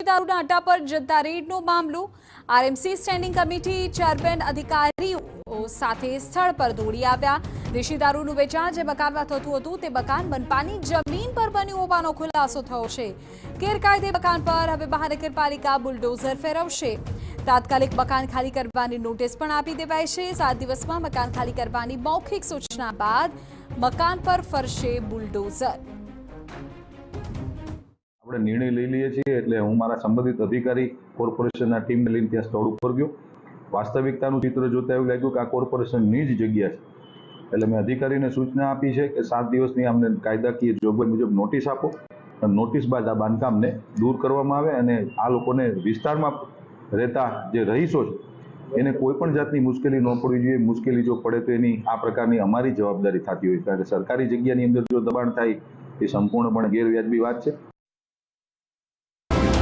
દારૂના અડ્ડા પર જનતા રેડનો મામલો। આરએમસી સ્ટેન્ડિંગ કમિટી ચેરમેન અધિકારીઓ સાથે સ્થળ પર દોડી આવ્યા। દેશી દારૂનું વેચાણ જે મકાનમાં થતું હતું તે મકાન મનપાની જમીન પર બન્યું હોવાનો ખુલાસો થયો છે। ગેરકાયદે મકાન પર હવે મહાનગરપાલિકા બુલડોઝર ફેરવશે। તાત્કાલિક મકાન ખાલી કરવાની નોટિસ પણ આપી દેવાઈ છે। 7 દિવસમાં મકાન ખાલી કરવાની મૌખિક સૂચના બાદ મકાન પર ફરશે બુલડોઝર। આપણે નિર્ણય લઈ લઈએ છીએ એટલે હું મારા સંબંધિત અધિકારી કોર્પોરેશનના ટીમને લઈને ત્યાં સ્થળ ઉપર ગયો। વાસ્તવિકતાનું ચિત્ર જોતા એવું લાગ્યું કે આ કોર્પોરેશનની જ જગ્યા છે, એટલે મેં અધિકારીને સૂચના આપી છે કે 7 દિવસની અમને કાયદાકીય જોગવાઈ મુજબ નોટિસ આપો અને નોટિસ બાદ આ બાંધકામને દૂર કરવામાં આવે અને આ લોકોને વિસ્તારમાં રહેતા જે રહીશો છે એને કોઈ પણ જાતની મુશ્કેલી ન પડવી જોઈએ। મુશ્કેલી જો પડે તો એની આ પ્રકારની અમારી જવાબદારી થતી હોય, કારણ કે સરકારી જગ્યાની અંદર જો દબાણ થાય એ સંપૂર્ણપણે ગેરવ્યાજબી વાત છે।